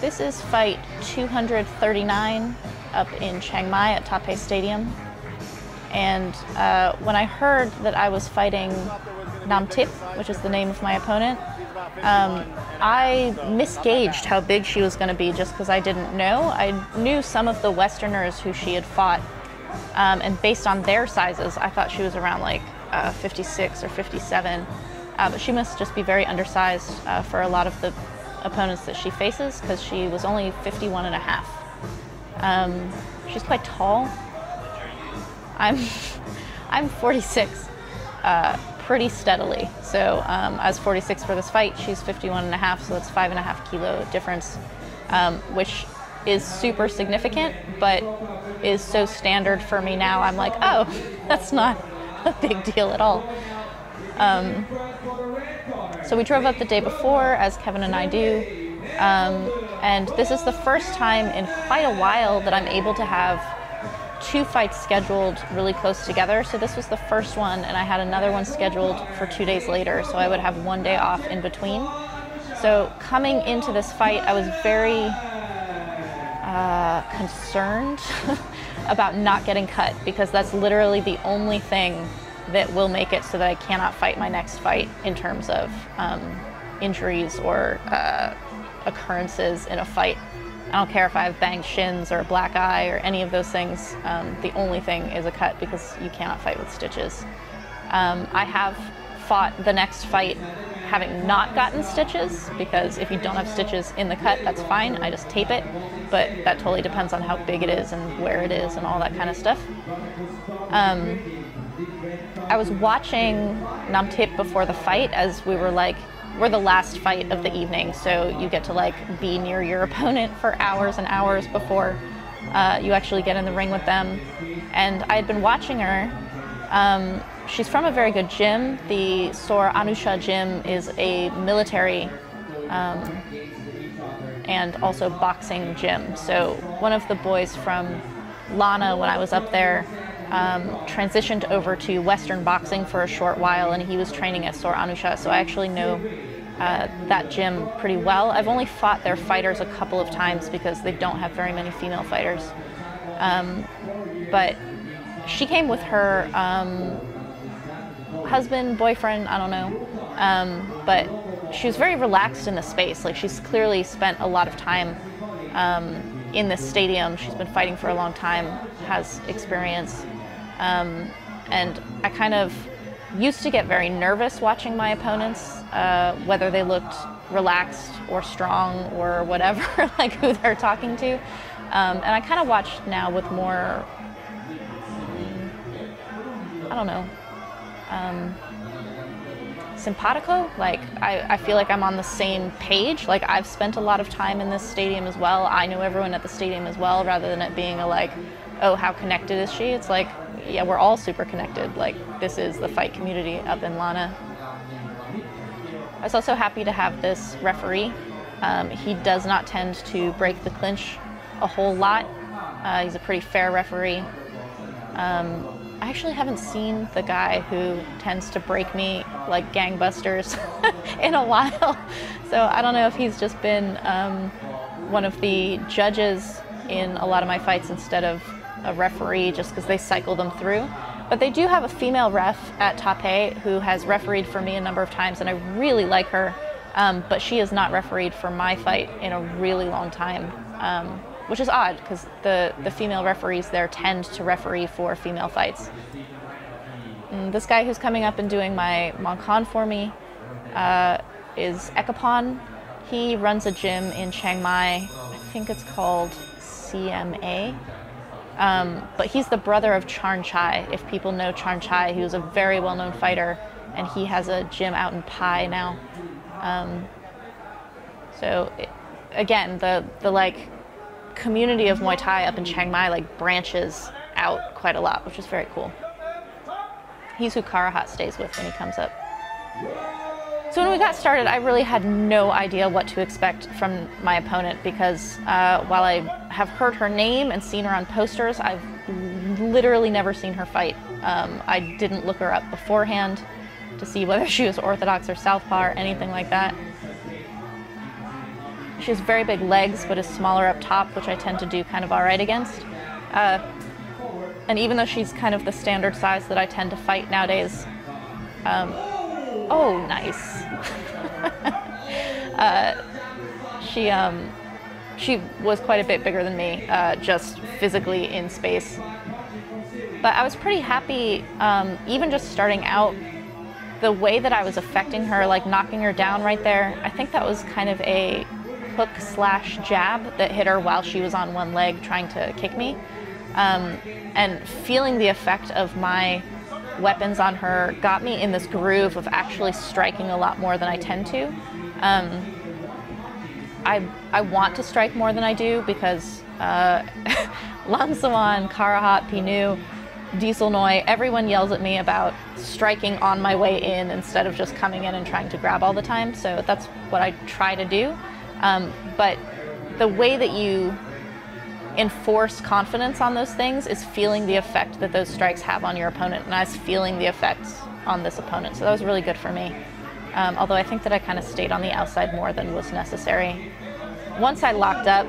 This is fight 239 up in Chiang Mai at Taipei Stadium. And when I heard that I was fighting Nam Tip, which is the name of my opponent, I misgauged how big she was going to be just because I didn't know. I knew some of the Westerners who she had fought, and based on their sizes, I thought she was around like 56 or 57. But she must just be very undersized for a lot of the opponents that she faces, because she was only 51 and a half. She's quite tall. I'm 46 pretty steadily. So I was 46 for this fight. She's 51 and a half, so it's 5.5 kilo difference, which is super significant, but is so standard for me now. I'm like, oh, that's not a big deal at all. So we drove up the day before, as Kevin and I do, and this is the first time in quite a while that I'm able to have 2 fights scheduled really close together. So this was the first one, and I had another one scheduled for 2 days later, so I would have 1 day off in between. So coming into this fight, I was very concerned about not getting cut, because that's literally the only thing that will make it so that I cannot fight my next fight in terms of injuries or occurrences in a fight. I don't care if I have banged shins or a black eye or any of those things. The only thing is a cut, because you cannot fight with stitches. I have fought the next fight having not gotten stitches, because if you don't have stitches in the cut, that's fine. I just tape it, but that totally depends on how big it is and where it is and all that kind of stuff. I was watching Nam Tip before the fight, as we were like, we're the last fight of the evening, so you get to like be near your opponent for hours and hours before you actually get in the ring with them. And I had been watching her. She's from a very good gym. The Sor Anusha gym is a military and also boxing gym. So one of the boys from Lana, when I was up there, transitioned over to Western boxing for a short while, and he was training at Sor Anusha, so I actually know that gym pretty well. I've only fought their fighters a couple of times because they don't have very many female fighters. But she came with her husband, boyfriend, I don't know, but she was very relaxed in the space. Like, she's clearly spent a lot of time in this stadium. She's been fighting for a long time, has experience. And I kind of used to get very nervous watching my opponents, whether they looked relaxed or strong or whatever, like who they're talking to. And I kind of watch now with more, I don't know, simpatico. Like, I feel like I'm on the same page. Like, I've spent a lot of time in this stadium as well. I know everyone at the stadium as well, rather than it being a like, oh, how connected is she? It's like, yeah, we're all super connected. Like, this is the fight community up in Lana. I was also happy to have this referee. He does not tend to break the clinch a whole lot. He's a pretty fair referee. I actually haven't seen the guy who tends to break me like gangbusters in a while. So I don't know if he's just been one of the judges in a lot of my fights instead of a referee, just because they cycle them through. But they do have a female ref at Taipei who has refereed for me a number of times, and I really like her, but she has not refereed for my fight in a really long time, which is odd, because the female referees there tend to referee for female fights. This guy who's coming up and doing my Monkan for me is Ekapon. He runs a gym in Chiang Mai. I think it's called CMA. But he's the brother of Charn Chai. If people know Charn Chai, he was a very well-known fighter, and he has a gym out in Pai now. Again, the like community of Muay Thai up in Chiang Mai like branches out quite a lot, which is very cool. He's who Karahat stays with when he comes up. So when we got started, I really had no idea what to expect from my opponent, because while I have heard her name and seen her on posters, I've literally never seen her fight. I didn't look her up beforehand to see whether she was Orthodox or Southpaw or anything like that. She has very big legs, but is smaller up top, which I tend to do kind of all right against. And even though she's kind of the standard size that I tend to fight nowadays, oh, nice. She was quite a bit bigger than me, just physically in space. But I was pretty happy, even just starting out, the way that I was affecting her, like knocking her down right there. I think that was kind of a hook/jab that hit her while she was on one leg trying to kick me. And feeling the effect of my weapons on her got me in this groove of actually striking a lot more than I tend to. I want to strike more than I do because Lamsawan, Karahat, Pinu, Dieselnoy, everyone yells at me about striking on my way in instead of just coming in and trying to grab all the time. So that's what I try to do. But the way that you enforce confidence on those things is feeling the effect that those strikes have on your opponent. And I was feeling the effects on this opponent. So that was really good for me. Although I think that I kind of stayed on the outside more than was necessary. Once I locked up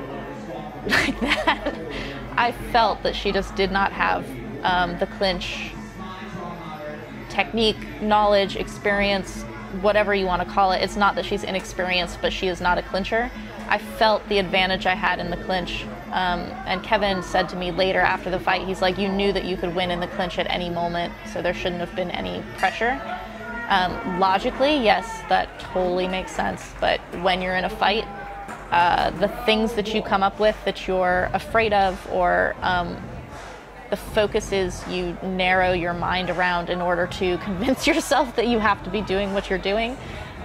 like that, I felt that she just did not have the clinch technique, knowledge, experience, whatever you want to call it. It's not that she's inexperienced, but she is not a clincher. I felt the advantage I had in the clinch. And Kevin said to me later after the fight, he's like, you knew that you could win in the clinch at any moment, so there shouldn't have been any pressure. Logically, yes, that totally makes sense. But when you're in a fight, the things that you come up with that you're afraid of, or the focuses you narrow your mind around in order to convince yourself that you have to be doing what you're doing,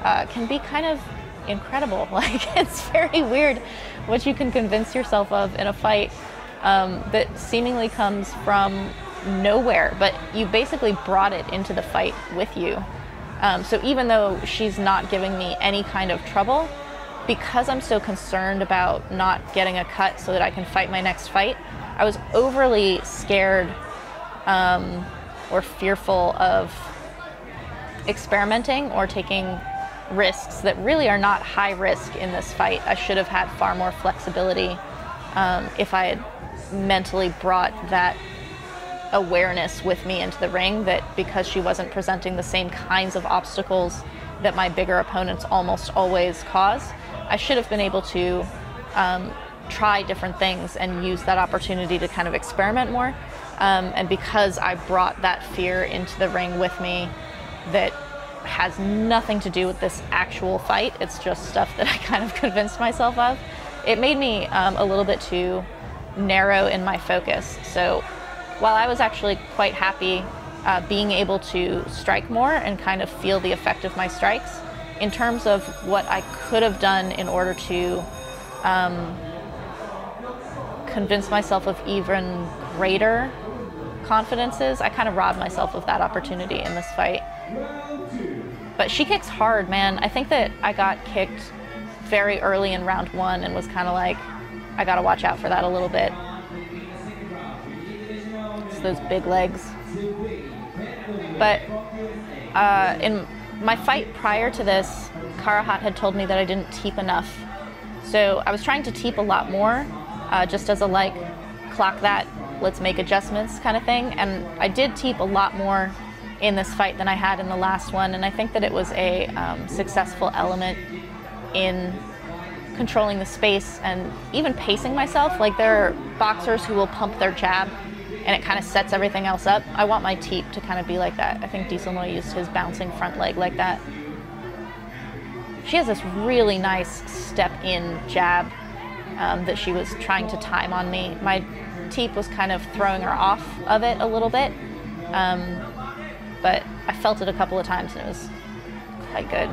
can be kind of incredible. Like, it's very weird what you can convince yourself of in a fight that seemingly comes from nowhere, but you basically brought it into the fight with you. So even though she's not giving me any kind of trouble, because I'm so concerned about not getting a cut so that I can fight my next fight, I was overly scared or fearful of experimenting or taking risks that really are not high risk in this fight. I should have had far more flexibility if I had mentally brought that awareness with me into the ring, that because she wasn't presenting the same kinds of obstacles that my bigger opponents almost always cause, I should have been able to try different things and use that opportunity to kind of experiment more. And because I brought that fear into the ring with me that has nothing to do with this actual fight, it's just stuff that I kind of convinced myself of, it made me a little bit too narrow in my focus. So while I was actually quite happy being able to strike more and kind of feel the effect of my strikes, in terms of what I could have done in order to convince myself of even greater confidences, I kind of robbed myself of that opportunity in this fight. But she kicks hard, man. I think that I got kicked very early in round one and was kind of like, I gotta watch out for that a little bit. It's those big legs. But in my fight prior to this, Karahat had told me that I didn't teep enough. So I was trying to teep a lot more, just as a like, clock that, let's make adjustments kind of thing. And I did teep a lot more in this fight than I had in the last one. And I think that it was a successful element in controlling the space and even pacing myself. Like, there are boxers who will pump their jab and it kind of sets everything else up. I want my teep to kind of be like that. I think Dieselnoy used his bouncing front leg like that. She has this really nice step-in jab that she was trying to time on me. My teep was kind of throwing her off of it a little bit, but I felt it a couple of times and it was quite good.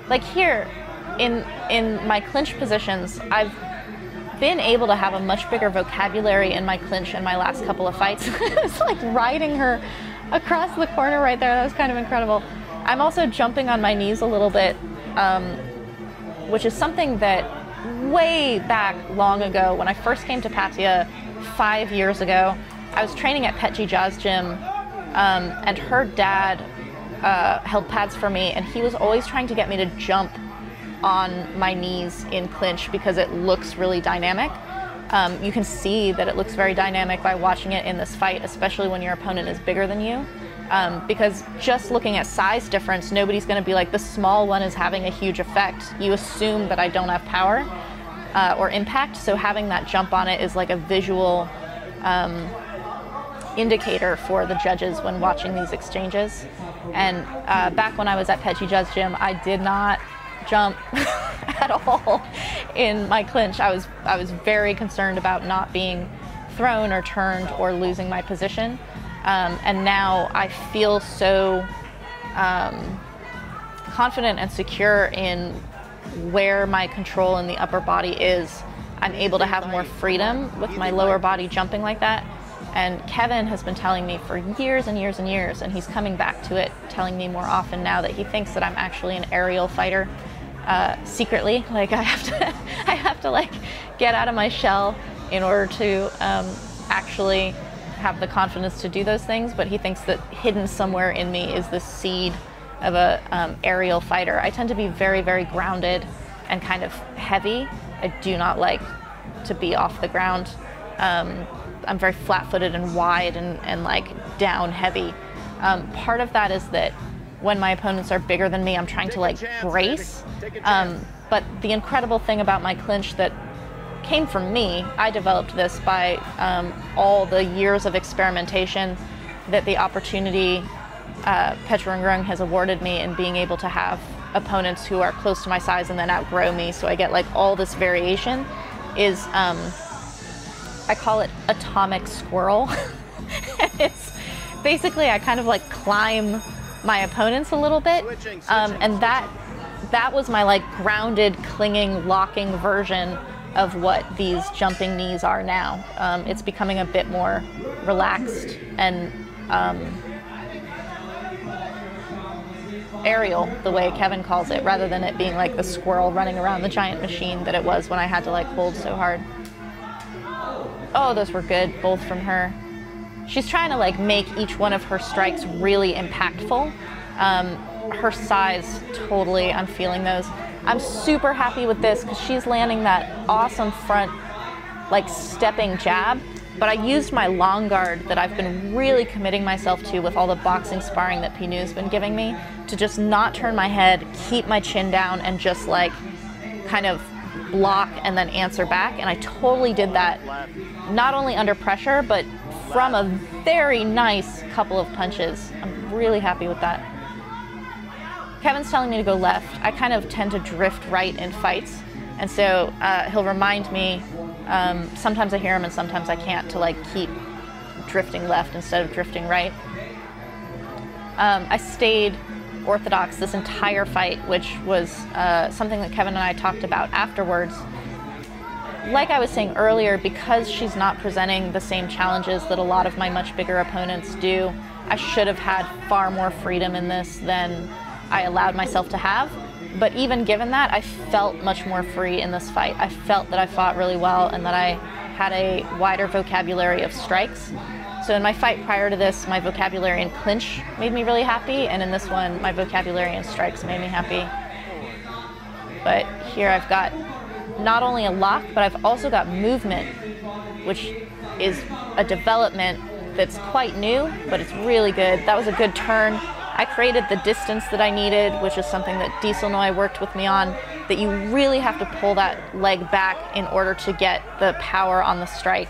Like here, in my clinch positions, I've been able to have a much bigger vocabulary in my clinch in my last couple of fights. It's like riding her across the corner right there. That was kind of incredible. I'm also jumping on my knees a little bit, which is something that way back long ago, when I first came to Pattaya 5 years ago, I was training at Petji Jazz Gym, and her dad held pads for me, and he was always trying to get me to jump on my knees in clinch because it looks really dynamic. You can see that it looks very dynamic by watching it in this fight, especially when your opponent is bigger than you. Because just looking at size difference, nobody's going to be like, the small one is having a huge effect. You assume that I don't have power or impact, so having that jump on it is like a visual indicator for the judges when watching these exchanges. And back when I was at Petchy Judge Gym, I did not jump at all in my clinch. I was very concerned about not being thrown or turned or losing my position. And now I feel so confident and secure in where my control in the upper body is. I'm able to have more freedom with my lower body jumping like that. And Kevin has been telling me for years and years and years, and he's coming back to it, telling me more often now, that he thinks that I'm actually an aerial fighter. Secretly, like I have to like get out of my shell in order to actually have the confidence to do those things, but he thinks that hidden somewhere in me is the seed of a aerial fighter. I tend to be very, very grounded and kind of heavy. I do not like to be off the ground. I'm very flat-footed and wide and like down heavy. Part of that is that when my opponents are bigger than me, I'm trying to like brace. But the incredible thing about my clinch that came from me, I developed this by all the years of experimentation that the opportunity Petchy has awarded me in being able to have opponents who are close to my size and then outgrow me, so I get like all this variation, is I call it atomic squirrel. It's basically I kind of like climb my opponents a little bit, and that was my like grounded, clinging, locking version of what these jumping knees are now. It's becoming a bit more relaxed and aerial, the way Kevin calls it, rather than it being like the squirrel running around the giant machine that it was when I had to like hold so hard. Oh, those were good, both from her. She's trying to like make each one of her strikes really impactful. Her size, totally, I'm feeling those. I'm super happy with this because she's landing that awesome front, like stepping jab, but I used my long guard that I've been really committing myself to with all the boxing sparring that Pinu's been giving me, to just not turn my head, keep my chin down, and just like kind of block and then answer back. And I totally did that, not only under pressure, but from a very nice couple of punches. I'm really happy with that. Kevin's telling me to go left. I kind of tend to drift right in fights, and so he'll remind me, sometimes I hear him and sometimes I can't, to like keep drifting left instead of drifting right. I stayed orthodox this entire fight, which was something that Kevin and I talked about afterwards. Like I was saying earlier, because she's not presenting the same challenges that a lot of my much bigger opponents do, I should have had far more freedom in this than I allowed myself to have. But even given that, I felt much more free in this fight. I felt that I fought really well and that I had a wider vocabulary of strikes. So in my fight prior to this, my vocabulary in clinch made me really happy, and in this one, my vocabulary in strikes made me happy. But here I've got not only a lock, but I've also got movement, which is a development that's quite new, but it's really good. That was a good turn. I created the distance that I needed, which is something that Diesel Noy worked with me on, that you really have to pull that leg back in order to get the power on the strike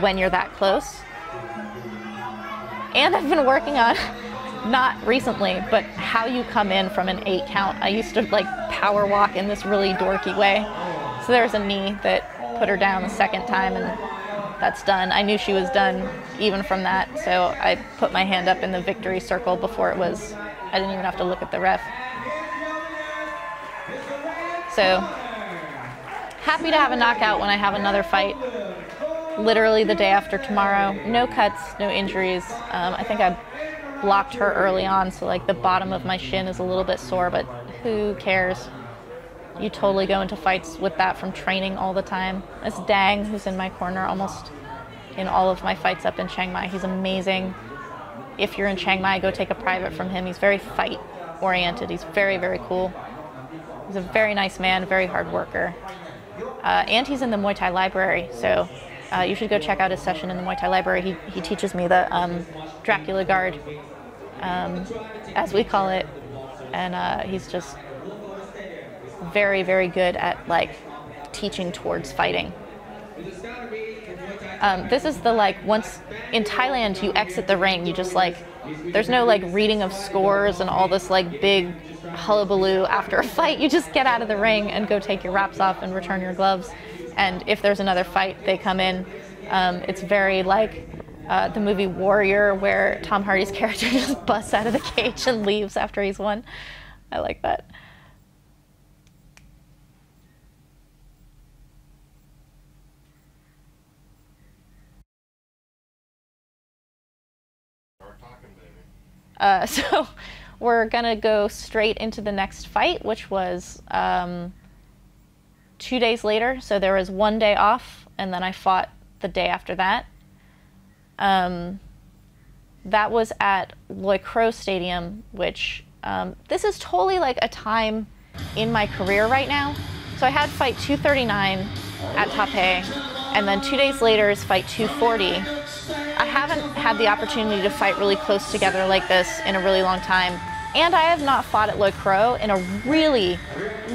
when you're that close. And I've been working on, not recently, but how you come in from an 8 count. I used to like power walk in this really dorky way. So there's a knee that put her down the second time, and that's done. I knew she was done even from that, so I put my hand up in the victory circle before it was, I didn't even have to look at the ref. So, happy to have a knockout when I have another fight, literally the day after tomorrow. No cuts, no injuries. I think I blocked her early on, so like the bottom of my shin is a little bit sore, but who cares? You totally go into fights with that from training all the time. It's Dang, who's in my corner almost in all of my fights up in Chiang Mai. He's amazing. if you're in Chiang Mai, go take a private from him. He's very fight oriented. He's very, very cool. He's a very nice man, very hard worker. And he's in the Muay Thai library, so you should go check out his session in the Muay Thai library. He teaches me the Dracula guard, as we call it, and he's just very, very good at like teaching towards fighting. This is the like, once in Thailand you exit the ring, you just like, there's no like reading of scores and all this like big hullabaloo after a fight. You just get out of the ring and go take your wraps off and return your gloves. And if there's another fight, they come in. It's very like the movie Warrior, where Tom Hardy's character just busts out of the cage and leaves after he's won. I like that. So we're gonna go straight into the next fight, which was 2 days later. So there was 1 day off, and then I fought the day after that. That was at Loy Crow Stadium, which this is totally like a time in my career right now. So I had fight 239 at Taipei, and then 2 days later is fight 240. I haven't had the opportunity to fight really close together like this in a really long time. And I have not fought at Loy Crow in a really,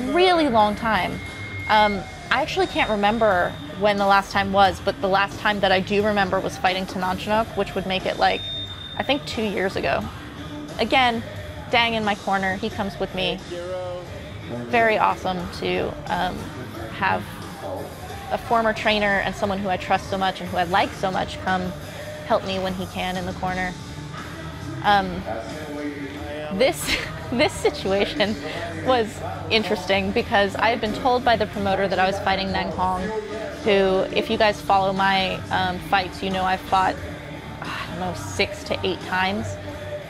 really long time. I actually can't remember when the last time was, but the last time that I do remember was fighting Tananchonok, which would make it like, I think 2 years ago. Again, Dang in my corner, he comes with me. Very awesome to have a former trainer and someone who I trust so much and who I like so much come help me when he can in the corner. This situation was interesting because I had been told by the promoter that I was fighting Nang Hong, who, if you guys follow my fights, you know I've fought, I don't know, 6 to 8 times.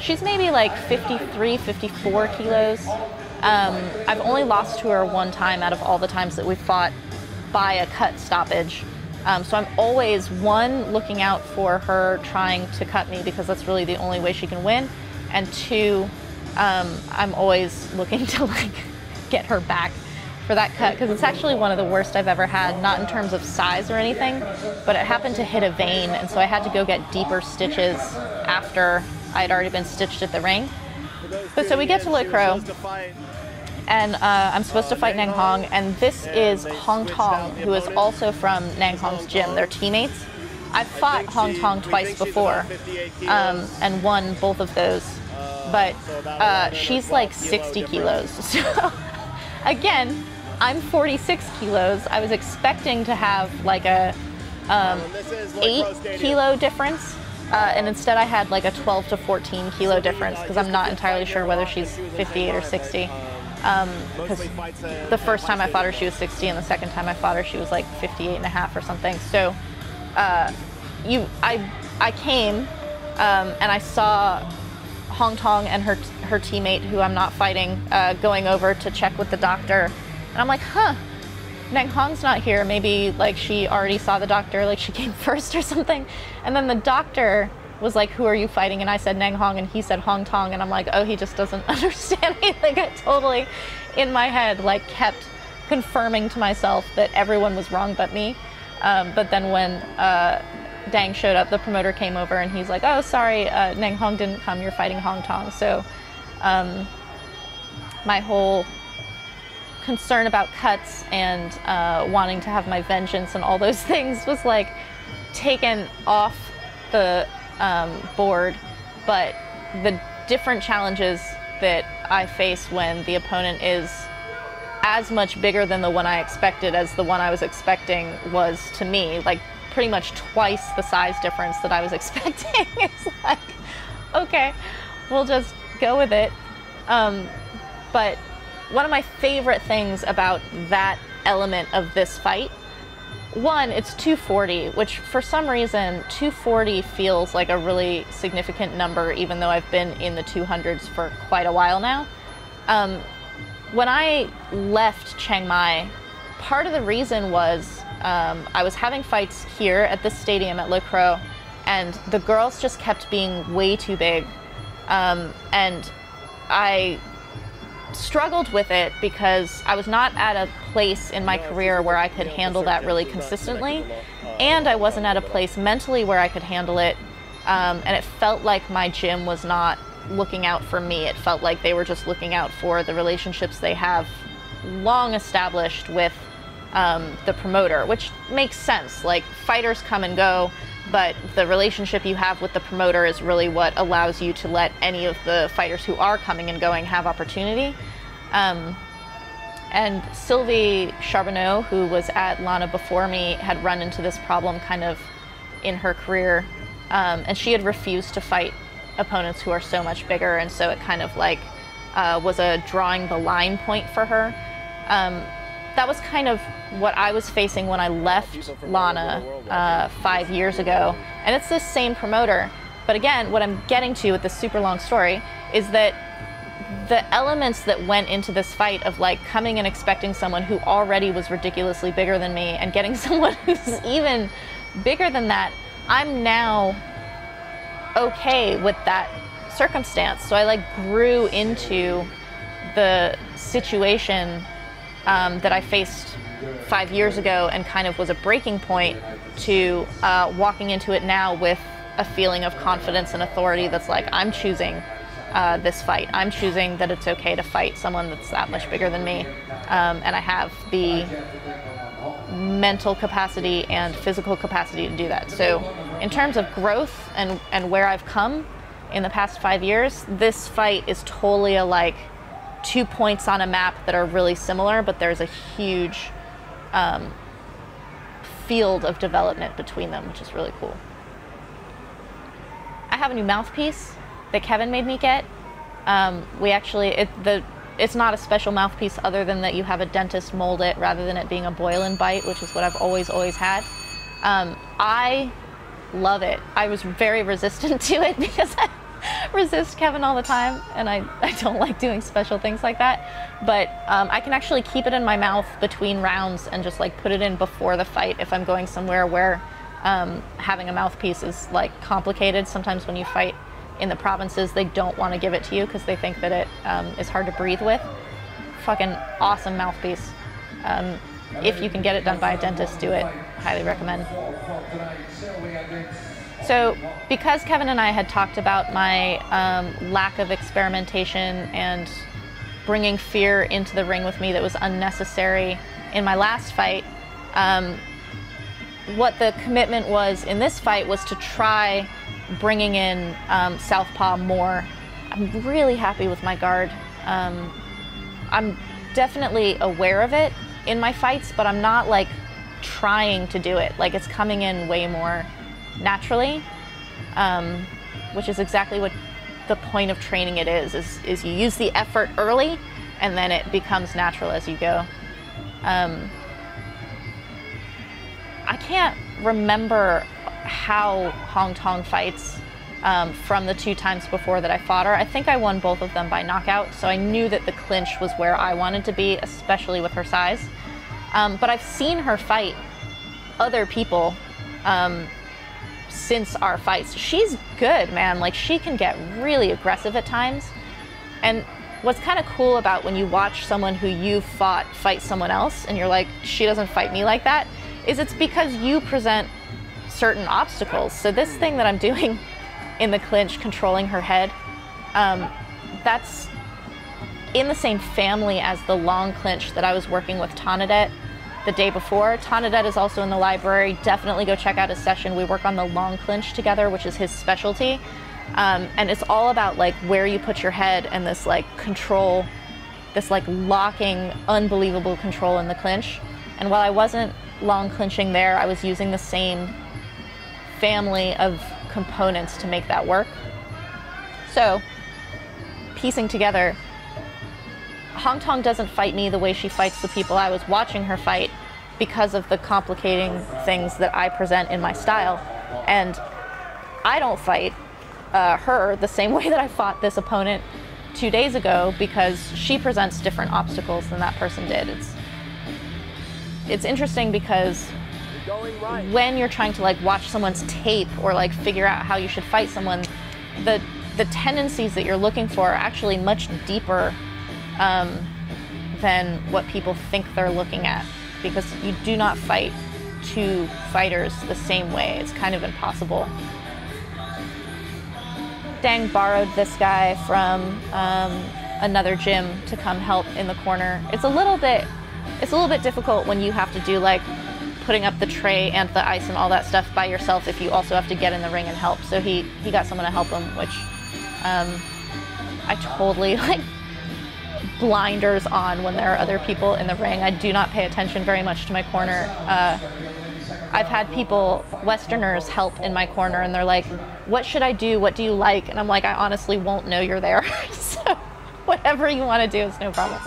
She's maybe like 53, 54 kilos. I've only lost to her 1 time out of all the times that we fought by a cut stoppage. So I'm always, 1, looking out for her trying to cut me because that's really the only way she can win, and 2, I'm always looking to like get her back for that cut, because it's actually one of the worst I've ever had, not in terms of size or anything, but it happened to hit a vein, and so I had to go get deeper stitches after I'd already been stitched at the ring. But so we get to Loy Crow, and I'm supposed to fight Nang Hong, and this is Hong Tong, who is also from Nang Hong's gym. They're teammates. I've fought Hong Tong twice before, and won both of those, but she's like 60 kilos. So again, I'm 46 kilos. I was expecting to have like a 8 kilo difference, and instead I had like a 12 to 14 kilo difference, because I'm not entirely sure whether she's 58 or 60. Because the first time I fought her, she was 60, and the second time I fought her, she was like 58 and a half or something. So I came and I saw Hong Tong and her teammate, who I'm not fighting, going over to check with the doctor. And I'm like, huh, Nang Hong's not here. Maybe like she already saw the doctor, like she came first or something. And then the doctor was like, who are you fighting? And I said Nang Hong, and he said Hong Tong, and I'm like, oh, he just doesn't understand me. Like, I totally, in my head, like kept confirming to myself that everyone was wrong but me. But then when Dang showed up, the promoter came over and he's like, oh, sorry, Nang Hong didn't come, you're fighting Hong Tong. So my whole concern about cuts and wanting to have my vengeance and all those things was like taken off the board. But the different challenges that I face when the opponent is as much bigger than the one I expected as the one I was expecting was, to me, like pretty much twice the size difference that I was expecting. It's like, okay, we'll just go with it. But one of my favorite things about that element of this fight, one, it's 240, which for some reason 240 feels like a really significant number, even though I've been in the 200s for quite a while now. When I left Chiang Mai, part of the reason was I was having fights here at this stadium at Loy Crow, and the girls just kept being way too big. And I struggled with it because I was not at a place in my career where I could handle that really consistently, and I wasn't at a place mentally where I could handle it, and it felt like my gym was not looking out for me. It felt like they were just looking out for the relationships they have long established with the promoter, which makes sense. Like, fighters come and go, but the relationship you have with the promoter is really what allows you to let any of the fighters who are coming and going have opportunity. And Sylvie Charbonneau, who was at Lana before me, had run into this problem kind of in her career, and she had refused to fight opponents who are so much bigger, and so it kind of like was a drawing the line point for her. That was kind of what I was facing when I left Lana 5 years ago. And it's the same promoter. But again, what I'm getting to with this super long story is that the elements that went into this fight of like coming and expecting someone who already was ridiculously bigger than me and getting someone who's even bigger than that, I'm now okay with that circumstance. So I like grew into the situation that I faced 5 years ago, and kind of was a breaking point to walking into it now with a feeling of confidence and authority that's like, I'm choosing this fight. I'm choosing that it's okay to fight someone that's that much bigger than me. And I have the mental capacity and physical capacity to do that. So in terms of growth and where I've come in the past 5 years, this fight is totally a like 2 points on a map that are really similar, but there's a huge field of development between them, which is really cool. I have a new mouthpiece that Kevin made me get. It's not a special mouthpiece other than that you have a dentist mold it rather than it being a boil and bite, which is what I've always had. I love it. I was very resistant to it because I resist Kevin all the time, and I don't like doing special things like that. But I can actually keep it in my mouth between rounds and just like put it in before the fight if I'm going somewhere where having a mouthpiece is like complicated. Sometimes when you fight in the provinces, they don't want to give it to you because they think that it is hard to breathe with. Fucking awesome mouthpiece. If you can get it done by a dentist, do it. Highly recommend. So because Kevin and I had talked about my lack of experimentation and bringing fear into the ring with me that was unnecessary in my last fight, what the commitment was in this fight was to try bringing in southpaw more. I'm really happy with my guard. I'm definitely aware of it in my fights, but I'm not like trying to do it. Like, it's coming in way more naturally, which is exactly what the point of training it is you use the effort early and then it becomes natural as you go. I can't remember how Hong Tong fights from the 2 times before that I fought her. I think I won both of them by knockout, so I knew that the clinch was where I wanted to be, especially with her size. But I've seen her fight other people since our fights. She's good, man. Like, she can get really aggressive at times. And what's kind of cool about when you watch someone who you fought fight someone else and you're like, she doesn't fight me like that, is it's because you present certain obstacles. So this thing that I'm doing in the clinch, controlling her head, that's in the same family as the long clinch that I was working with Tonadet the day before. Tonadet is also in the library. Definitely go check out his session. We work on the long clinch together, which is his specialty. And it's all about like where you put your head and this like control, this like locking, unbelievable control in the clinch. And while I wasn't long clinching there, I was using the same family of components to make that work. So, piecing together, Hong Tong doesn't fight me the way she fights the people I was watching her fight because of the complicating things that I present in my style. And I don't fight her the same way that I fought this opponent 2 days ago because she presents different obstacles than that person did. It's interesting because when you're trying to like watch someone's tape or like figure out how you should fight someone, the tendencies that you're looking for are actually much deeper than what people think they're looking at, because you do not fight two fighters the same way. It's kind of impossible. Dang borrowed this guy from another gym to come help in the corner. It's a little bit difficult when you have to do like putting up the tray and the ice and all that stuff by yourself if you also have to get in the ring and help. So he got someone to help him, which I totally like blinders on when there are other people in the ring. I do not pay attention very much to my corner. I've had people, Westerners, help in my corner and they're like, what should I do? What do you like? And I'm like, I honestly won't know you're there. So whatever you want to do is no problem.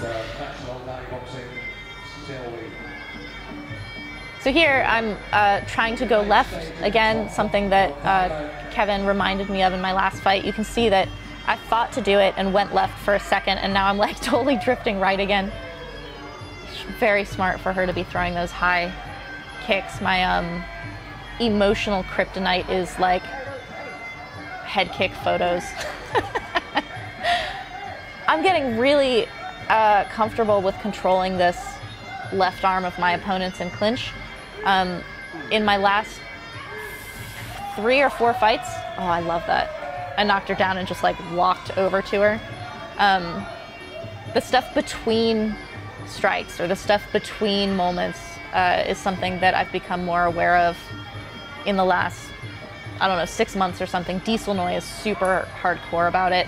So here I'm trying to go left. Again, something that Kevin reminded me of in my last fight. You can see that I fought to do it and went left for a second, and now I'm like totally drifting right again. Very smart for her to be throwing those high kicks. My emotional kryptonite is like head kick photos. I'm getting really comfortable with controlling this left arm of my opponents in clinch. In my last 3 or 4 fights, oh, I love that. I knocked her down and just like walked over to her. The stuff between strikes or the stuff between moments is something that I've become more aware of in the last, I don't know, 6 months or something. Diesel Noi is super hardcore about it.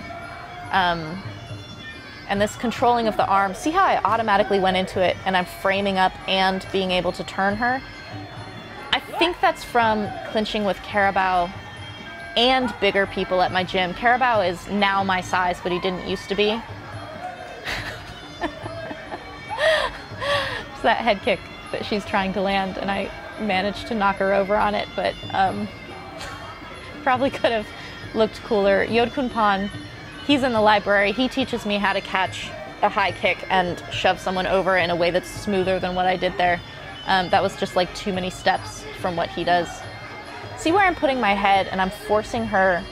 And this controlling of the arm, see how I automatically went into it and I'm framing up and being able to turn her? I think that's from clinching with Carabao and bigger people at my gym. Carabao is now my size, but he didn't used to be. It's that head kick that she's trying to land, and I managed to knock her over on it, but probably could have looked cooler. Yodkun Pan, he's in the library. He teaches me how to catch a high kick and shove someone over in a way that's smoother than what I did there. That was just like too many steps from what he does. See where I'm putting my head and I'm forcing her.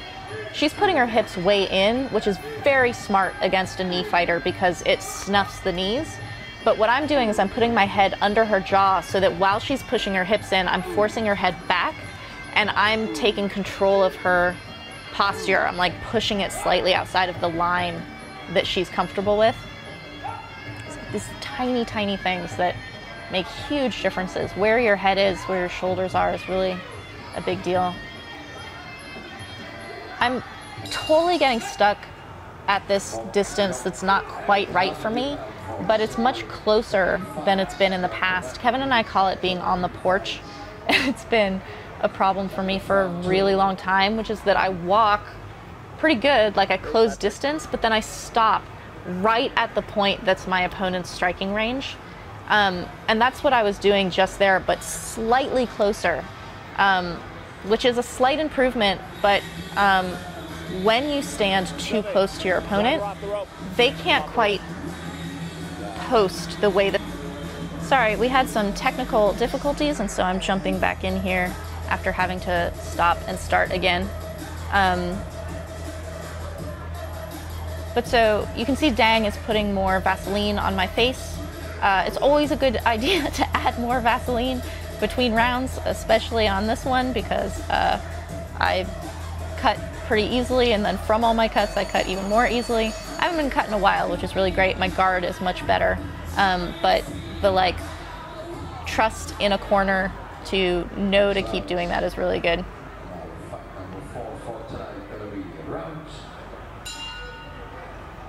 She's putting her hips way in, which is very smart against a knee fighter because it snuffs the knees. But what I'm doing is I'm putting my head under her jaw so that while she's pushing her hips in, I'm forcing her head back and I'm taking control of her posture. I'm like pushing it slightly outside of the line that she's comfortable with. It's like these tiny, tiny things that make huge differences. Where your head is, where your shoulders are is really a big deal. I'm totally getting stuck at this distance that's not quite right for me, but it's much closer than it's been in the past. Kevin and I call it being on the porch. It's been a problem for me for a really long time, which is that I walk pretty good, like I close distance, but then I stop right at the point that's my opponent's striking range. And that's what I was doing just there, but slightly closer, which is a slight improvement, but when you stand too close to your opponent, they can't quite post the way that... Sorry, we had some technical difficulties, and so I'm jumping back in here after having to stop and start again. But so you can see Dang is putting more Vaseline on my face. It's always a good idea to add more Vaseline between rounds, especially on this one, because I cut pretty easily, and then from all my cuts I cut even more easily. I haven't been cut in a while, which is really great. My guard is much better, but the like trust in a corner to know to keep doing that is really good.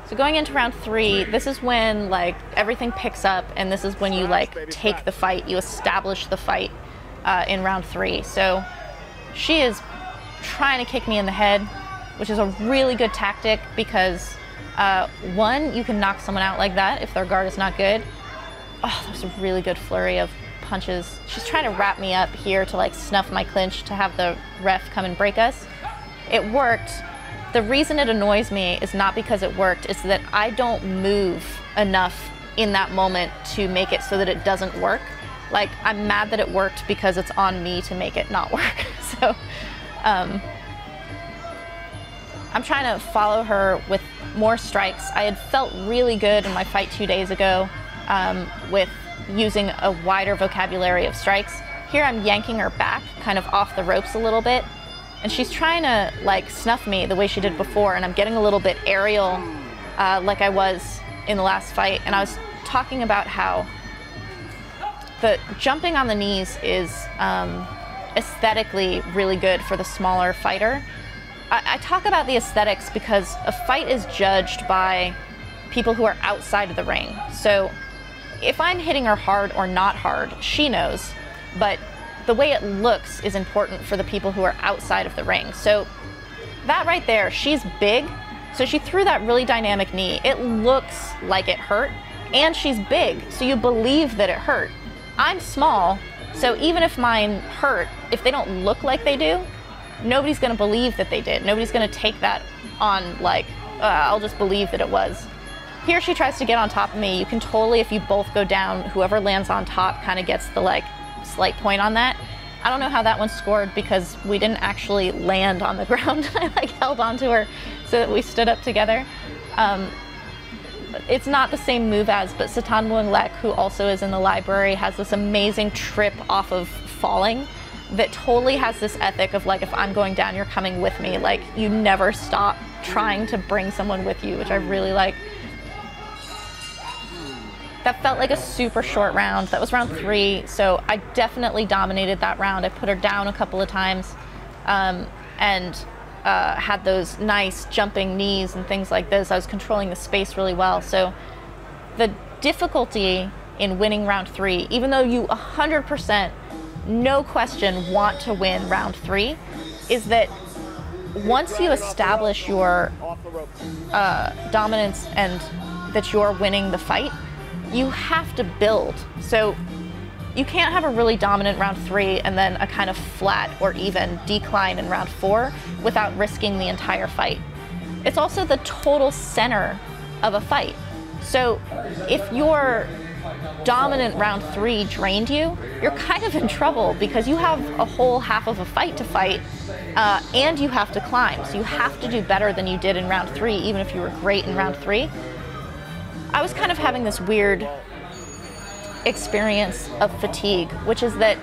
So going into round 3, this is when like everything picks up, and this is when you like take the fight, you establish the fight in round 3. So she is trying to kick me in the head, which is a really good tactic because one, you can knock someone out like that if their guard is not good. Oh, that was a really good flurry of punches. She's trying to wrap me up here to like snuff my clinch to have the ref come and break us. It worked. The reason it annoys me is not because it worked, it's that I don't move enough in that moment to make it so that it doesn't work. Like, I'm mad that it worked because it's on me to make it not work. So I'm trying to follow her with more strikes. I had felt really good in my fight 2 days ago with using a wider vocabulary of strikes. Here I'm yanking her back kind of off the ropes a little bit, and she's trying to like snuff me the way she did before, and I'm getting a little bit aerial like I was in the last fight. And I was talking about how the jumping on the knees is aesthetically really good for the smaller fighter. I talk about the aesthetics because a fight is judged by people who are outside of the ring. So if I'm hitting her hard or not hard, she knows, but the way it looks is important for the people who are outside of the ring. So that right there, she's big, so she threw that really dynamic knee. It looks like it hurt, and she's big, so you believe that it hurt. I'm small, so even if mine hurt, if they don't look like they do, nobody's gonna believe that they did. Nobody's gonna take that on like, I'll just believe that it was. Here she tries to get on top of me. You can totally, if you both go down, whoever lands on top kind of gets the like slight point on that. I don't know how that one scored because we didn't actually land on the ground. I like held onto her so that we stood up together. It's not the same move as, but Satan Muang Lek, who also is in the library, has this amazing trip off of falling that totally has this ethic of like, if I'm going down, you're coming with me. Like, you never stop trying to bring someone with you, which I really like. That felt like a super short round. That was round 3, so I definitely dominated that round. I put her down a couple of times and had those nice jumping knees and things like this. I was controlling the space really well. So the difficulty in winning round 3, even though you 100%, no question, want to win round 3, is that once you establish your dominance and that you're winning the fight, you have to build. So you can't have a really dominant round 3 and then a kind of flat or even decline in round 4 without risking the entire fight. It's also the total center of a fight. So if your dominant round 3 drained you, you're kind of in trouble because you have a whole half of a fight to fight and you have to climb. So you have to do better than you did in round 3, even if you were great in round 3. I was kind of having this weird experience of fatigue, which is that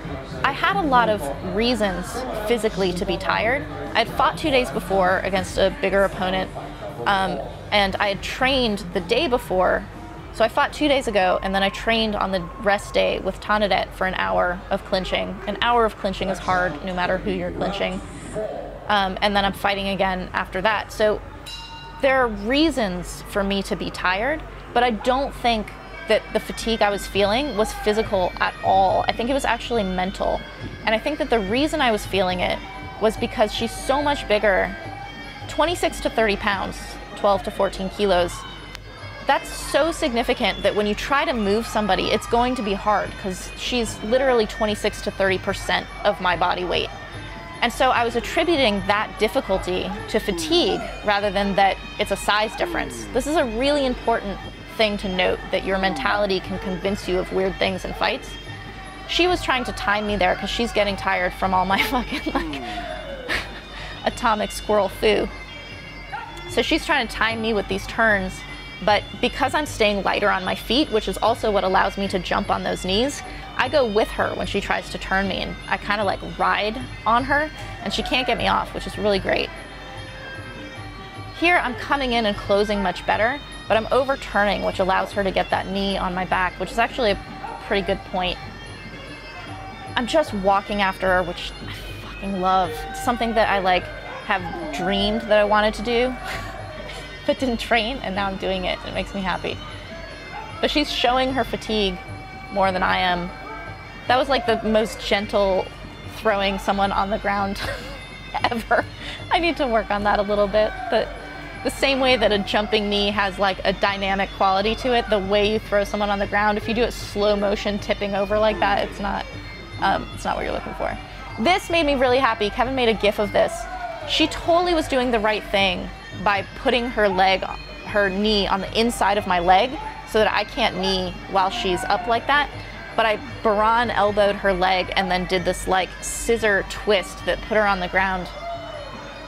I had a lot of reasons physically to be tired. I had fought 2 days before against a bigger opponent, and I had trained the day before. So I fought 2 days ago, and then I trained on the rest day with Tanadet for an hour of clinching. An hour of clinching is hard, no matter who you're clinching. And then I'm fighting again after that. So there are reasons for me to be tired, but I don't think that the fatigue I was feeling was physical at all. I think it was actually mental. And I think that the reason I was feeling it was because she's so much bigger, 26 to 30 pounds, 12 to 14 kilos. That's so significant that when you try to move somebody, it's going to be hard because she's literally 26 to 30% of my body weight. And so I was attributing that difficulty to fatigue rather than that it's a size difference. This is a really important thing to note, that your mentality can convince you of weird things in fights. She was trying to time me there because she's getting tired from all my fucking like atomic squirrel foo. So she's trying to time me with these turns, but because I'm staying lighter on my feet, which is also what allows me to jump on those knees, I go with her when she tries to turn me, and I kind of like ride on her, and she can't get me off, which is really great. Here I'm coming in and closing much better, but I'm overturning, which allows her to get that knee on my back, which is actually a pretty good point. I'm just walking after her, which I fucking love. It's something that I like have dreamed that I wanted to do, but didn't train, and now I'm doing it. It makes me happy. But she's showing her fatigue more than I am. That was like the most gentle throwing someone on the ground ever. I need to work on that a little bit, but the same way that a jumping knee has like a dynamic quality to it, the way you throw someone on the ground, if you do it slow motion tipping over like that, it's not what you're looking for. This made me really happy. Kevin made a gif of this. She totally was doing the right thing by putting her knee on the inside of my leg so that I can't knee while she's up like that. but I Baran elbowed her leg and then did this like scissor twist that put her on the ground.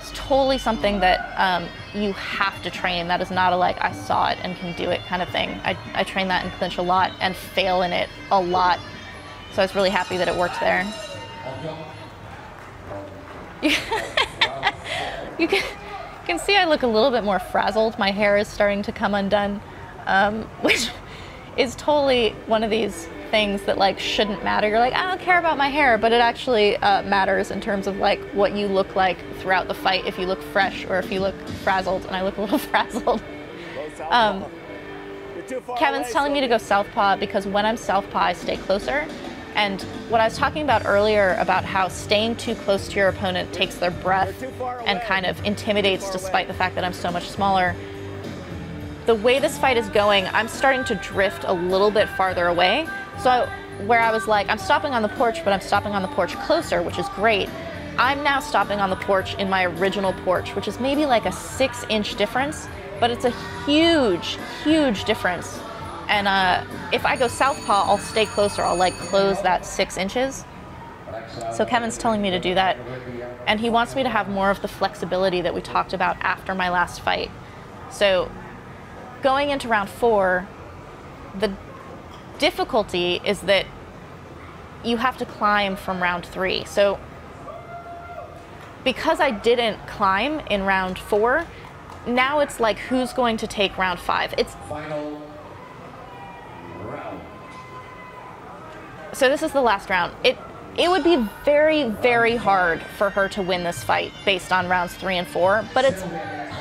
It's totally something that you have to train. That is not a like, I saw it and can do it kind of thing. I train that in clinch a lot and fail in it a lot. So I was really happy that it worked there. You can see I look a little bit more frazzled. My hair is starting to come undone, which is totally one of these things that like shouldn't matter. You're like, I don't care about my hair, but it actually matters in terms of like what you look like throughout the fight, if you look fresh or if you look frazzled, and I look a little frazzled. Kevin's telling me to go southpaw because when I'm southpaw, I stay closer. And what I was talking about earlier about how staying too close to your opponent takes their breath and kind of intimidates despite the fact that I'm so much smaller. The way this fight is going, I'm starting to drift a little bit farther away. So where I was like, I'm stopping on the porch, but I'm stopping on the porch closer, which is great. I'm now stopping on the porch in my original porch, which is maybe like a 6-inch difference, but it's a huge, huge difference. And if I go southpaw, I'll stay closer. I'll like close that 6 inches. So Kevin's telling me to do that. And he wants me to have more of the flexibility that we talked about after my last fight. So going into round 4, the difficulty is that you have to climb from round 3. So because I didn't climb in round 4, now it's like who's going to take round 5? It's final round. So this is the last round. It would be very, very hard for her to win this fight based on rounds 3 and 4, but it's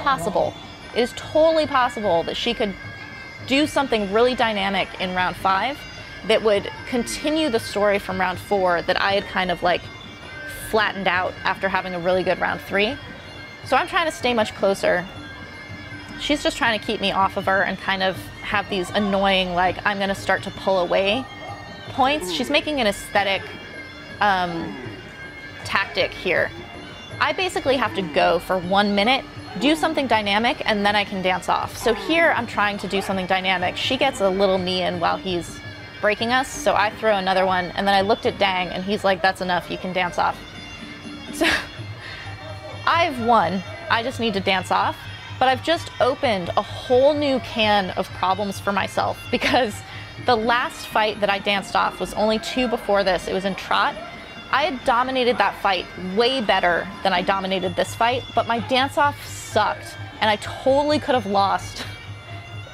possible. It is totally possible that she could do something really dynamic in round 5 that would continue the story from round 4 that I had kind of like flattened out after having a really good round 3. So I'm trying to stay much closer. She's just trying to keep me off of her and kind of have these annoying, like, I'm gonna start to pull away points. She's making an aesthetic tactic here. I basically have to go for 1 minute, do something dynamic, and then I can dance off. So here I'm trying to do something dynamic. She gets a little knee in while he's breaking us, so I throw another one, and then I looked at Dang, and he's like, that's enough, you can dance off. So I've won, I just need to dance off, but I've just opened a whole new can of problems for myself because the last fight that I danced off was only 2 before this. It was in trot. I had dominated that fight way better than I dominated this fight, but my dance-off sucked, and I totally could have lost.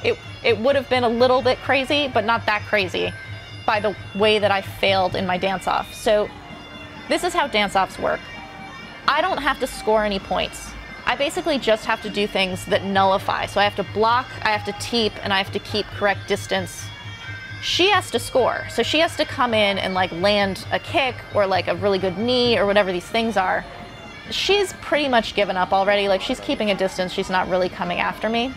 It would have been a little bit crazy, but not that crazy by the way that I failed in my dance-off. So this is how dance-offs work. I don't have to score any points. I basically just have to do things that nullify. So I have to block, I have to teep, and I have to keep correct distance. She has to score. So she has to come in and like land a kick or like a really good knee or whatever these things are. She's pretty much given up already. Like she's keeping a distance. She's not really coming after me.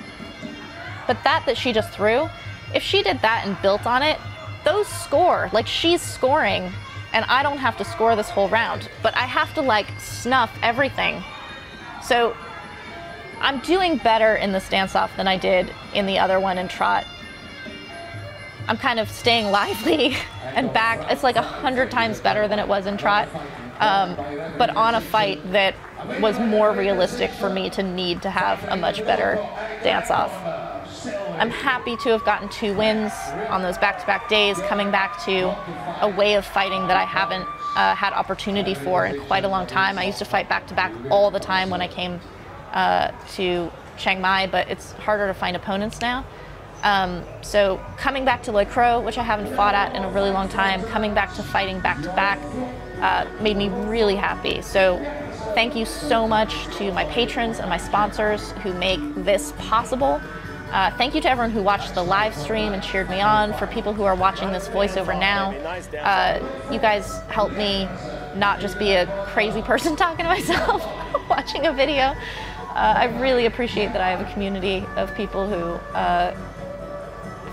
But that she just threw, if she did that and built on it, those score. Like she's scoring and I don't have to score this whole round, but I have to like snuff everything. So I'm doing better in this dance-off than I did in the other one in trot. I'm kind of staying lively and back. It's like 100 times better than it was in trot, but on a fight that was more realistic for me to need to have a much better dance-off. I'm happy to have gotten 2 wins on those back-to-back days, coming back to a way of fighting that I haven't had opportunity for in quite a long time. I used to fight back-to-back all the time when I came to Chiang Mai, but it's harder to find opponents now. So coming back to Le Creux, which I haven't fought at in a really long time, coming back to fighting back-to-back made me really happy. So thank you so much to my patrons and my sponsors who make this possible. Thank you to everyone who watched the live stream and cheered me on. For people who are watching this voiceover now, you guys help me not just be a crazy person talking to myself watching a video. I really appreciate that I have a community of people who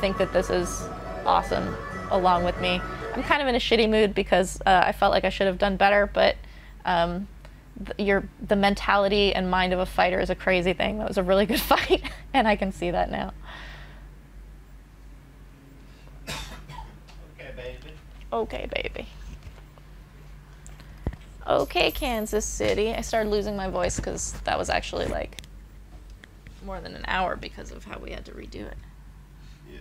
think that this is awesome along with me. I'm kind of in a shitty mood because I felt like I should have done better, but the mentality and mind of a fighter is a crazy thing. That was a really good fight, and I can see that now. Okay, baby. Okay, baby. Okay, Kansas City. I started losing my voice because that was actually like more than an hour because of how we had to redo it. Yeah.